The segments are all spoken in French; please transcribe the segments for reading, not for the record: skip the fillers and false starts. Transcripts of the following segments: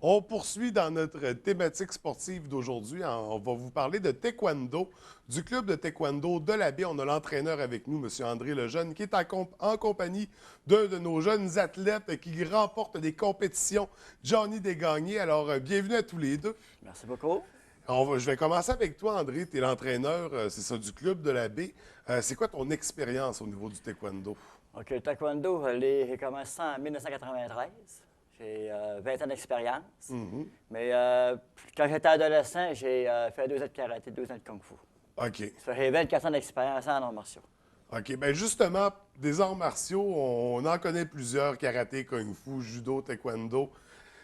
On poursuit dans notre thématique sportive d'aujourd'hui. On va vous parler de taekwondo, du club de taekwondo de la Baie. On a l'entraîneur avec nous, M. André Lejeune, qui est en compagnie d'un de nos jeunes athlètes qui remporte des compétitions, Johnny Desgagnés. Alors, bienvenue à tous les deux. Merci beaucoup. Je vais commencer avec toi, André. Tu es l'entraîneur, c'est ça, du club de la Baie. C'est quoi ton expérience au niveau du taekwondo? OK, le taekwondo, j'ai commencé ça en 1993. J'ai 20 ans d'expérience. Mais quand j'étais adolescent, j'ai fait 2 ans de karaté, 2 ans de kung-fu. OK. Ça fait j'ai 24 ans d'expérience en arts martiaux. OK. Bien, justement, des arts martiaux, on en connaît plusieurs, karaté, kung-fu, judo, taekwondo.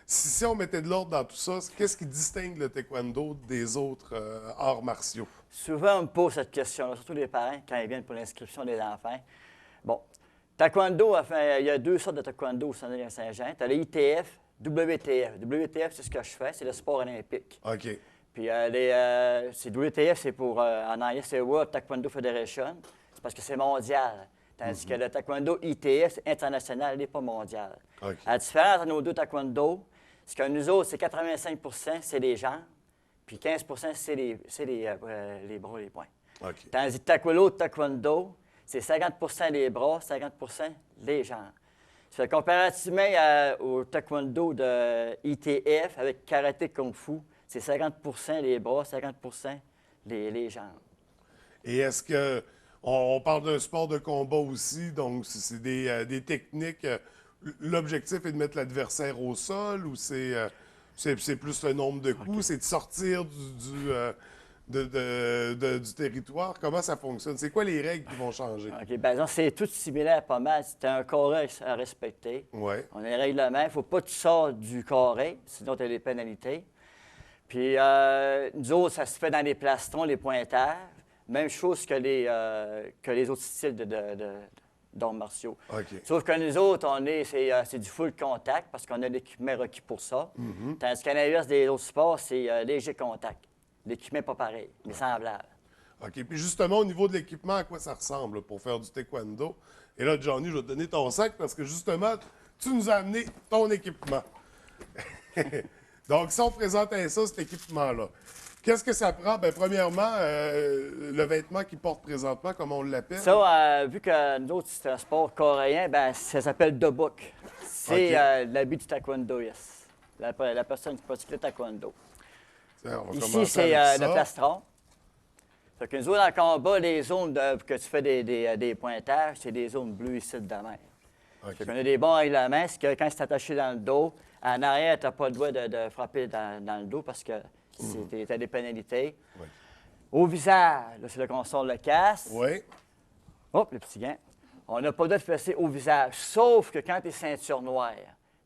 Si on mettait de l'ordre dans tout ça, qu'est-ce qui distingue le taekwondo des autres arts martiaux? Souvent, on me pose cette question-là, surtout les parents, quand ils viennent pour l'inscription des enfants. Bon, taekwondo, enfin, il y a 2 sortes de taekwondo au Saint-Jean. Tu as le ITF, WTF. WTF, c'est ce que je fais, c'est le sport olympique. OK. Puis c'est WTF, c'est pour, en anglais, c'est World Taekwondo Federation. C'est parce que c'est mondial. Tandis que le taekwondo ITF, c'est international, il n'est pas mondial. OK. La différence entre nos deux taekwondo, c'est que nous autres, c'est 85 c'est les jambes, puis 15 c'est les bras et les poings. OK. Tandis que l'autre taekwondo, c'est 50 les bras, 50 les jambes. Ça fait comparativement au taekwondo de ITF avec karaté kung-fu, c'est 50 les bras, 50 les jambes. Et est-ce que on parle d'un sport de combat aussi, donc c'est des techniques. L'objectif est de mettre l'adversaire au sol ou c'est plus le nombre de coups, c'est de sortir du territoire? Comment ça fonctionne? C'est quoi les règles qui vont changer? OK, bien, donc, c'est tout similaire pas mal. C'est un carré à respecter. Oui. On a les règlements. Il ne faut pas que tu sors du carré, sinon tu as des pénalités. Puis, nous autres, ça se fait dans les plastrons, les pointages. Même chose que les autres styles d'arts martiaux. OK. Sauf que nous autres, c'est du full contact parce qu'on a l'équipement requis pour ça. Tandis qu'à l'inverse des autres sports, c'est léger contact. L'équipement n'est pas pareil, mais semblable. OK. Puis justement, au niveau de l'équipement, à quoi ça ressemble là, pour faire du taekwondo? Et là, Johnny, je vais te donner ton sac parce que justement, tu nous as amené ton équipement. Donc, si on présentait ça, cet équipement-là, qu'est-ce que ça prend? Bien, premièrement, le vêtement qu'il porte présentement, comme on l'appelle. Ça, vu que nous autres, c'est un sport coréen, ben ça s'appelle dobuk. C'est l'habit du taekwondo, yes. La personne qui pratique le taekwondo. Tiens, on va Ici, commencer c'est avec le ça. plastron. Fait que nous autres, dans le combat, les zones que tu fais des pointages, c'est des zones bleues ici de mer. OK. Fait qu'on a des bons règlements, c'est que quand c'est attaché dans le dos, en arrière, tu n'as pas le droit de frapper dans le dos parce que tu as des pénalités. Oui. Au visage, là, c'est là qu'on sort le casque. Oui. Hop, le petit gant. On n'a pas le droit de fesser au visage, sauf que quand tu es ceinture noire,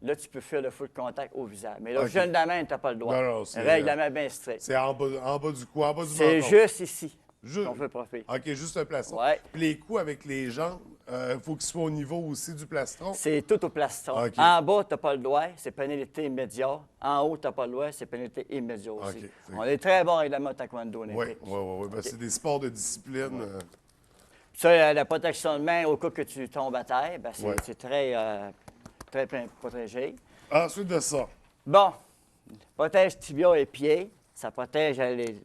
là, tu peux faire le full contact au visage. Mais là, OK. jeune de la main, tu n'as pas le droit. Non, non, c'est, Règlement bien strict. C'est en bas du cou, en bas du C'est menton. juste ici Juste- qu'on peut profiter. OK, juste un plastron. Ouais. Puis les coups avec les jambes, il faut qu'ils soient au niveau aussi du plastron. C'est tout au plastron. OK. En bas, tu n'as pas le droit, c'est pénalité immédiate. En haut, tu n'as pas le droit, c'est pénalité immédiate aussi. OK. On est très bon règlement taekwondo Oui, olympique. oui, oui. Ben, c'est des sports de discipline. Ça, la protection de main au cas que tu tombes à terre, ben, Ouais. c'est très protégé. Ensuite de ça, Bon, protège tibia et pieds. Ça protège les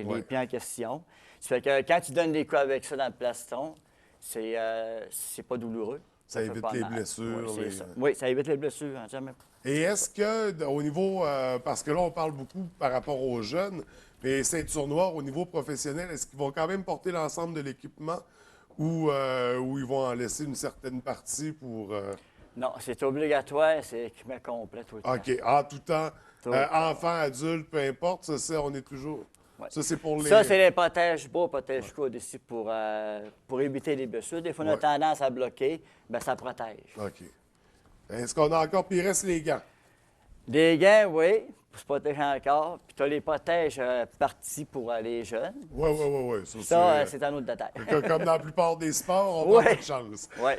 Ouais. pieds en question. Ça fait que quand tu donnes des coups avec ça dans le plastron, c'est pas douloureux. Ça fait évite pas les mal. blessures, Oui, c'est les- ça. Oui, ça évite les blessures, hein, jamais. et est-ce que, au niveau, parce que là, on parle beaucoup par rapport aux jeunes, mais ceinture noire, au niveau professionnel, est-ce qu'ils vont quand même porter l'ensemble de l'équipement ou ils vont en laisser une certaine partie pour... Non, c'est obligatoire, c'est équipement complet tout le temps. OK, en tout temps, Tout le temps. enfants, adultes, peu importe, on est toujours... Ouais. Ça, c'est pour les... Ça, c'est les protèges bas, protèges coudes ici pour éviter les blessures. Des fois, on a Ouais. tendance à bloquer, bien, ça protège. OK. Est-ce qu'on a encore... Puis il reste les gants. Des gants, oui, pour se protéger encore. Puis tu as les protèges partis pour les jeunes. Oui, oui, oui, oui. Ça, c'est un autre détail. Comme dans la plupart des sports, on Ouais. prend pas de chance. Oui.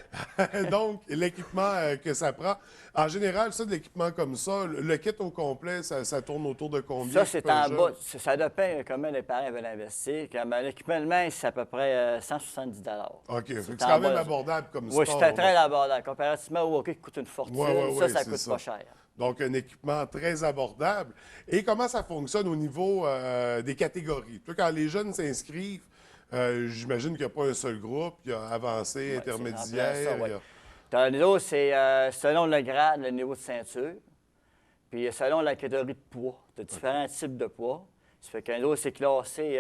Donc, l'équipement que ça prend, en général, ça, de l'équipement comme ça, le kit au complet, ça tourne autour de combien? Ça, c'est pour un en jeune? bas. Ça dépend comment les parents veulent investir. Comme l'équipement de main, c'est à peu près 170 OK, fait que c'est en quand même bas. abordable comme Oui, sport. c'était très abordable. Comparativement au hockey qui coûte une fortune, Ouais, ouais, ça ouais, ça c'est coûte ça. pas cher. Donc, un équipement très abordable. Et comment ça fonctionne au niveau des catégories? Puis, quand les jeunes s'inscrivent, j'imagine qu'il n'y a pas un seul groupe, il y a avancé, Ouais, intermédiaire. c'est en plein ça, il y ouais. a- Nous autres, c'est selon le grade, le niveau de ceinture, puis selon la catégorie de poids. Tu as différents types de poids. Ça fait qu'un autre, c'est classé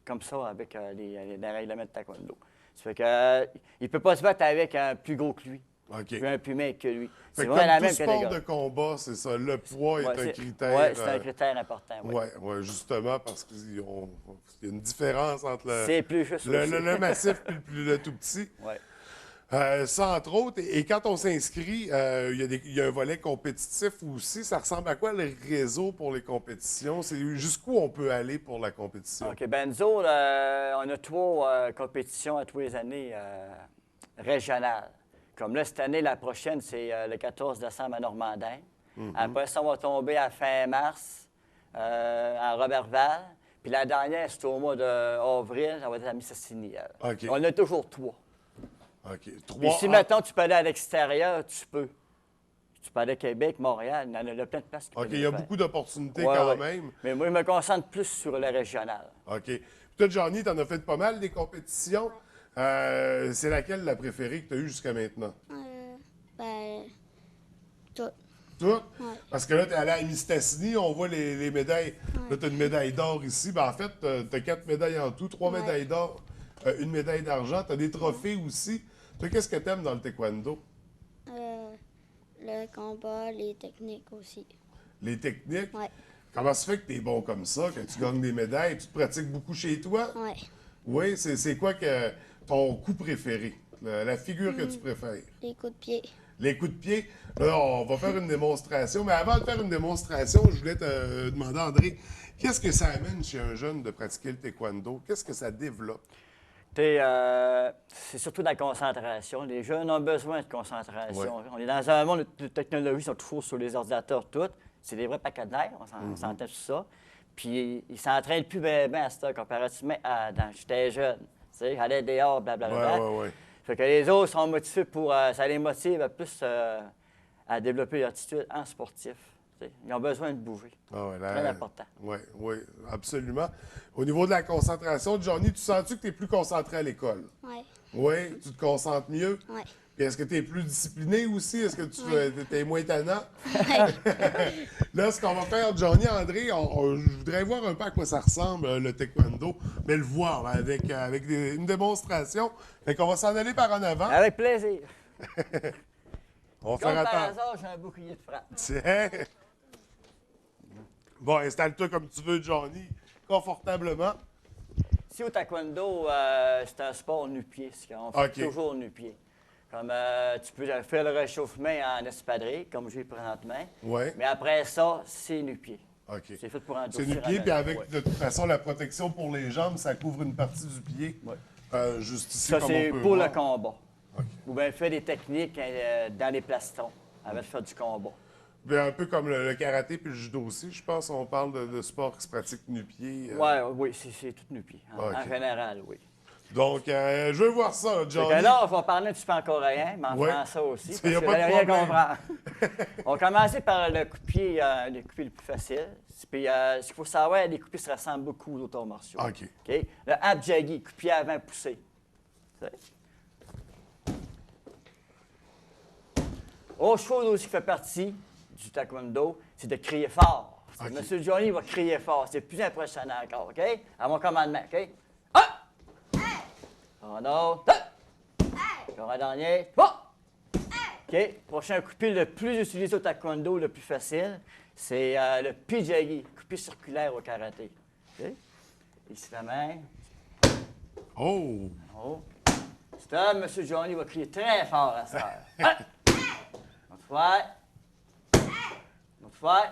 comme ça avec les règlements de taekwondo. Ça fait que, il ne peut pas se battre avec un plus gros que lui, OK. puis un plus mince que lui. Fait C'est que vraiment la comme tout même sport catégorie. de combat, c'est ça. Le poids est un critère. Oui, c'est un critère important. Oui, Ouais. ouais, justement, parce qu'il y a une différence entre C'est plus juste aussi. le massif et le tout petit. Ouais. Ça, entre autres. Et quand on s'inscrit, il y a un volet compétitif aussi. Ça ressemble à quoi le réseau pour les compétitions? C'est jusqu'où on peut aller pour la compétition? OK. Ben nous autres, on a 3 compétitions à tous les années régionales. Comme là, cette année, la prochaine, c'est le 14 décembre à Normandin. Après ça, on va tomber à fin mars à Roberval. Puis la dernière, c'est au mois d'avril, ça va être à Mistassini. OK. On a toujours 3. OK. Puis 3 si, maintenant tu peux aller à l'extérieur, tu peux. Tu peux aller à Québec, Montréal, il y en a plein de places. OK, il y a beaucoup d'opportunités Ouais, quand ouais. même. Mais moi, je me concentre plus sur le régional. OK. Puis toi, Johnny, tu en as fait pas mal des compétitions. C'est laquelle la préférée que tu as eue jusqu'à maintenant? Ben, tout. Toutes? Ouais. Parce que là, tu es allé à Mistassini, on voit les médailles. Là, tu as une médaille d'or ici. Ben, en fait, tu as 4 médailles en tout, 3 Ouais. médailles d'or, une médaille d'argent. Tu as des trophées aussi. Toi, qu'est-ce que tu aimes dans le taekwondo? Le combat, les techniques aussi. Les techniques? Ouais. Comment ça fait que tu es bon comme ça, que tu gagnes des médailles? Tu te pratiques beaucoup chez toi? Ouais. Oui, c'est quoi que ton coup préféré? La figure que tu préfères? Les coups de pied. Les coups de pied. Là, on va faire une démonstration. Mais avant de faire une démonstration, je voulais te demander, André, qu'est-ce que ça amène chez un jeune de pratiquer le taekwondo? Qu'est-ce que ça développe? C'est surtout de la concentration. Les jeunes ont besoin de concentration. Ouais. On est dans un monde de technologie, ils sont toujours sur les ordinateurs, toutes. C'est des vrais paquets d'air, on s'entend sur ça. Puis ils s'entraînent plus bien à ça, comparativement à quand j'étais jeune. Tu sais, j'allais dehors, blablabla. Ouais. Fait que les autres sont motivés ça les motive plus à développer leur attitude en sportif. Tu sais. Ils ont besoin de bouger. Ah ouais, Très important. Oui, absolument. Au niveau de la concentration, Johnny, tu sens-tu que tu es plus concentré à l'école? Ouais. Oui, tu te concentres mieux? Ouais. Puis est-ce que tu es plus discipliné aussi? Est-ce que tu es moins tannant? Ouais. Là, ce qu'on va faire, Johnny, André, je voudrais voir un peu à quoi ça ressemble, le taekwondo, mais le voir là, avec une démonstration. Fait qu'on va s'en aller par en avant. Avec plaisir. On va Comme faire par attention. hasard, j'ai un bouclier de frappe. Tiens. Bon, installe-toi comme tu veux, Johnny, confortablement. Ici, au taekwondo, c'est un sport nu-pied. On fait OK. toujours nu-pied. Comme tu peux faire le réchauffement en espadrille, comme j'ai présentement. Ouais. Mais après ça, c'est nu-pied. OK. C'est fait pour C'est endurcir. nu-pied, à puis la- avec, ouais. de toute façon, la protection pour les jambes, ça couvre une partie du pied. Ouais. Juste ici, Ça, comme c'est on peut pour voir. le combat. OK. Ou bien faire des techniques dans les plastons avant de faire du combat. Bien, un peu comme le karaté puis le judo aussi, je pense. On parle de sport qui se pratique nu-pied. Oui, c'est tout nu-pied. En OK. général, oui. Donc, je veux voir ça, Fait Johnny. que là, on va parler un petit peu en coréen, mais en Ouais. français aussi. Y Parce a que pas vous de allez rien problème. comprendre. On va commencer par le coup de pied, le coup de pied le plus facile. Puis, ce qu'il faut savoir, les coups de pied se ressemblent beaucoup aux autres arts martiaux. OK. OK? Le abjagi, coup de pied avant poussé. Tu sais? Autre chose aussi qui fait partie du taekwondo, c'est de crier fort. OK. Monsieur Johnny va crier fort. C'est plus impressionnant encore, OK? À mon commandement, OK? Ah! Un autre. Encore un dernier. OK. Prochain coup de pied le plus utilisé au taekwondo, le plus facile, c'est le pijagi, coup de pied circulaire au karaté. OK? Ici la main. Oh! Oh. Stop, Monsieur Johnny va crier très fort à ça. L'autre fois. L'autre fois.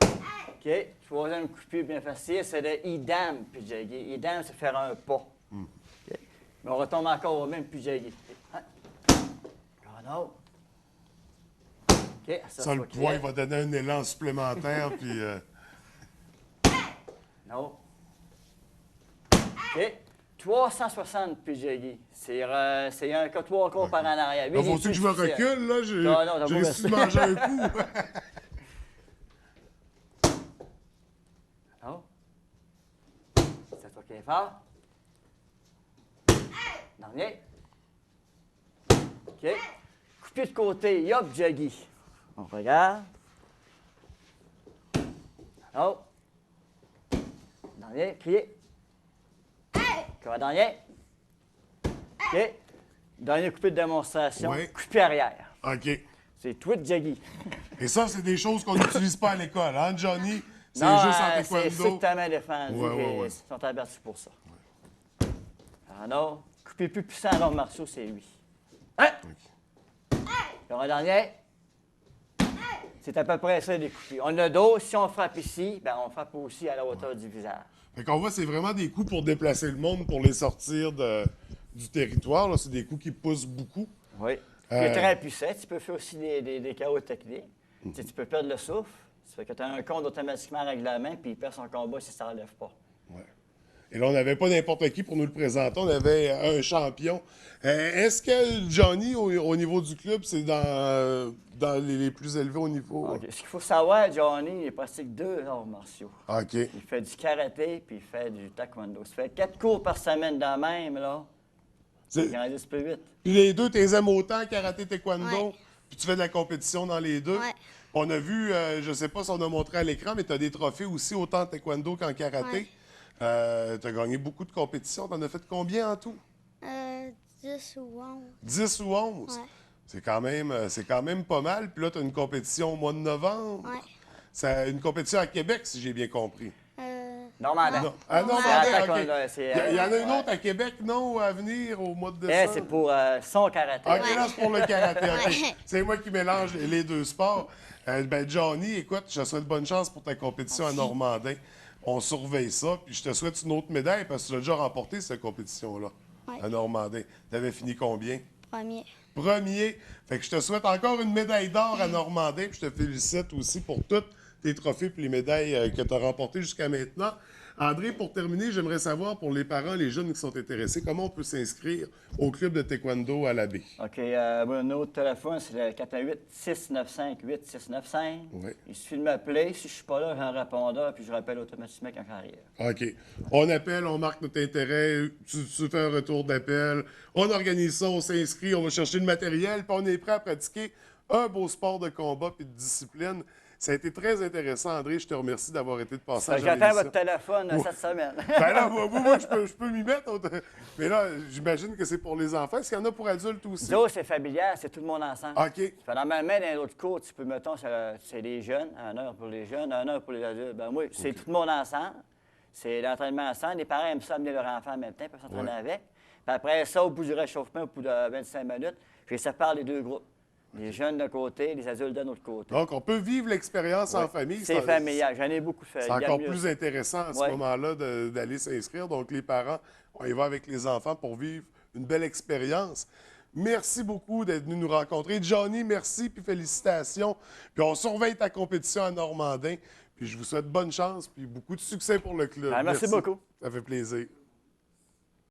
OK. Troisième coup de pied bien facile, c'est le idam pijagi. Idam, c'est faire un pas. OK. Mais on retombe encore au même pijagi. Encore un autre. OK. Ça, le faut poids, il crier. va donner un élan supplémentaire, puis... Non. OK. 360 puis juggy. C'est un que 3 cours par en arrière. Lui, Là, il est faut-tu que je plus me difficile. recule, là? Non, non, t'as J'ai pas risqué de besoin. manger un coup. Oh. C'est toi qui es fort. Dernier. OK. Coupé de côté, hop, juggy. On regarde. Oh. Dernier, crier. Encore dernier. OK. Dernier coupé de démonstration. Ouais. Coupé arrière. OK. C'est twist juggy. Et ça, c'est des choses qu'on n'utilise pas à l'école, hein, Johnny? C'est Non, juste en c'est taekwondo. strictement défendu. Ouais. Ils sont avertis pour ça. Ah non, coupé plus puissant en arts martiaux, c'est lui. Hein? Encore un dernier. C'est à peu près ça, des coupés. On a d'autres, si on frappe ici, ben on frappe aussi à la hauteur du visage. Fait qu'on voit, c'est vraiment des coups pour déplacer le monde, pour les sortir du territoire. Là. C'est des coups qui poussent beaucoup. Oui. Il est très puissant. Tu peux faire aussi des KO techniques. Tu sais, tu peux perdre le souffle. Ça fait que tu as un compte automatiquement avec la main, puis il perd son combat si ça ne relève pas. Ouais. Et là, on n'avait pas n'importe qui pour nous le présenter. On avait un champion. Est-ce que Johnny, au niveau du club, c'est dans les plus élevés au niveau? OK. Ce qu'il faut savoir, Johnny, il pratique 2 arts martiaux. OK. Il fait du karaté, puis il fait du taekwondo. Ça fait 4 cours par semaine dans le même, là. Il grandit plus vite. Puis les deux, tu les aimes autant, karaté, taekwondo, Ouais. puis tu fais de la compétition dans les deux. Ouais. On a vu, je sais pas si on a montré à l'écran, mais tu as des trophées aussi autant en taekwondo qu'en karaté. Tu as gagné beaucoup de compétitions. Tu en as fait combien en tout? 10 ou 11. 10 ou 11? Ouais. C'est quand même pas mal. Puis là, tu as une compétition au mois de novembre. Ouais. C'est une compétition à Québec, si j'ai bien compris. Normandin. Non. Ah non, C'est à OK. taekwondo, c'est, Il y en a une ouais. autre à Québec, non, à venir au mois de Eh, décembre? c'est pour son karaté. OK, là, c'est pour le karaté. OK. Ouais. C'est moi qui mélange les deux sports. Johnny, écoute, je te souhaite bonne chance pour ta compétition à Normandin. On surveille ça. Puis je te souhaite une autre médaille parce que tu l'as déjà remporté, cette compétition-là, Ouais. à Normandin. Tu avais fini combien? Premier. Premier. Fait que je te souhaite encore une médaille d'or à Normandin. Puis je te félicite aussi pour tous tes trophées et les médailles que tu as remportées jusqu'à maintenant. André, pour terminer, j'aimerais savoir pour les parents, les jeunes qui sont intéressés, comment on peut s'inscrire au club de taekwondo à la baie? OK, notre téléphone, c'est le 418-695-8695. Ouais. Il suffit de m'appeler. Si je suis pas là, j'ai un répondeur, puis je rappelle automatiquement quand j'arrive. OK. On appelle, on marque notre intérêt, tu fais un retour d'appel, on organise ça, on s'inscrit, on va chercher le matériel, puis on est prêt à pratiquer un beau sport de combat puis de discipline. Ça a été très intéressant, André. Je te remercie d'avoir été de passage à J'attends l'émission. votre téléphone cette semaine. Ben là, moi, je peux m'y mettre. Mais là, j'imagine que c'est pour les enfants. Est-ce qu'il y en a pour adultes aussi? Nous, c'est familial, c'est tout le monde ensemble. OK. Fait normalement, dans l'autre cours, tu peux, mettons, c'est les jeunes, 1 heure pour les jeunes, 1 heure pour les adultes. Ben moi, c'est tout le monde ensemble. C'est l'entraînement ensemble. Les parents aiment ça amener leur enfant en même temps, pour s'entraîner avec. Puis après ça, au bout du réchauffement, au bout de 25 minutes, je les sépare les deux groupes. Les jeunes d'un côté, les adultes de l'autre côté. Donc, on peut vivre l'expérience en famille. C'est familial. J'en ai beaucoup fait. C'est Il y a encore mieux. plus intéressant à ce Ouais. moment-là d'aller s'inscrire. Donc, les parents, on y va avec les enfants pour vivre une belle expérience. Merci beaucoup d'être venu nous rencontrer. Johnny, merci, puis félicitations. Puis on surveille ta compétition à Normandin. Puis je vous souhaite bonne chance, puis beaucoup de succès pour le club. Ben, merci beaucoup. Ça fait plaisir.